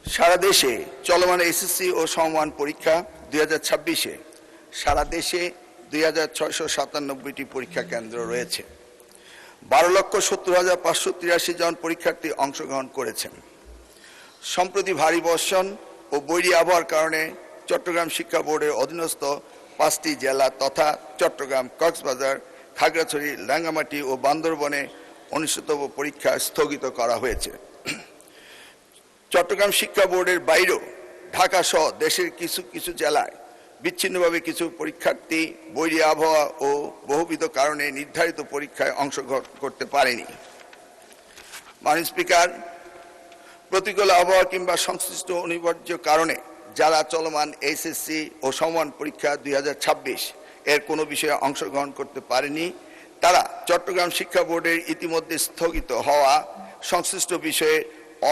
সারা দেশে চলমান এসএসসি ও সমমান পরীক্ষা 2026-এ সারা দেশে 2697টি পরীক্ষা কেন্দ্র রয়েছে। 12,70,583 জন পরীক্ষার্থী অংশগ্রহণ করেছেন। সম্প্রতি ভারী বর্ষণ ও বৈরী আবহাওয়ার কারণে চট্টগ্রাম শিক্ষা বোর্ডের অধীনস্থ 5টি জেলা তথা চট্টগ্রাম, কক্সবাজার, খাগড়াছড়ি, রাঙ্গামাটি ও বান্দরবনে অনুষ্ঠিতব্য পরীক্ষা স্থগিত করা হয়েছে। চট্টগ্রাম শিক্ষা বোর্ডের বাইরেও ঢাকা সহ দেশের কিছু কিছু জেলায় বিচ্ছিন্নভাবে কিছু পরীক্ষার্থী বৈরী আবহাওয়া ও বহুবিধ কারণে নির্ধারিত পরীক্ষায় অংশগ্রহণ করতে পারেনি। মাননীয় স্পিকার, প্রতিকূল আবহাওয়া কিংবা সংশ্লিষ্ট অনিবার্য কারণে যারা চলমান এসএসসি ও সমমান পরীক্ষা 2026 এর কোনো বিষয়ে অংশগ্রহণ করতে পারেনি, তারা চট্টগ্রাম শিক্ষা বোর্ডের ইতিমধ্যে স্থগিত হওয়া সংশ্লিষ্ট বিষয়ে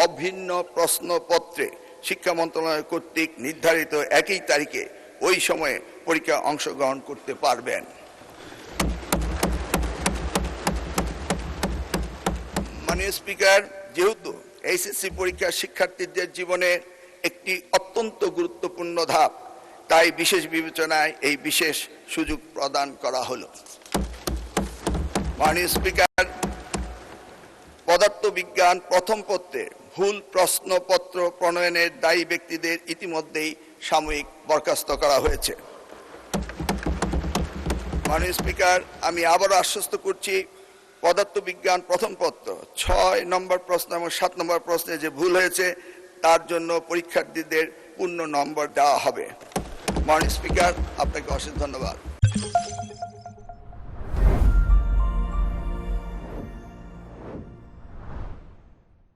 অভিন্ন প্রশ্নপত্রে শিক্ষা মন্ত্রণালয় কর্তৃক নির্ধারিত একই তারিখে ওই সময়ে পরীক্ষা অংশগ্রহণ করতে পারবেন। মাননীয় স্পিকার, যেহেতু এইচএসসি পরীক্ষা শিক্ষার্থীদের জীবনে একটি অত্যন্ত গুরুত্বপূর্ণ ধাপ, তাই বিশেষ বিবেচনায় এই বিশেষ সুযোগ প্রদান করা হলো। মাননীয় স্পিকার, পদার্থবিজ্ঞান প্রথম পত্রে ভুল প্রশ্নপত্র প্রণয়নের দায়ী ব্যক্তিদের ইতিমধ্যেই সাময়িক বরখাস্ত করা হয়েছে। মাননীয় স্পিকার, আমি আবারও আশ্বস্ত করছি, পদার্থবিজ্ঞান প্রথম পত্র 6 নম্বর প্রশ্ন এবং 7 নম্বর প্রশ্নে যে ভুল হয়েছে তার জন্য পরীক্ষার্থীদের পূর্ণ নম্বর দেওয়া হবে। মাননীয় স্পিকার, আপনাকে অশেষ ধন্যবাদ।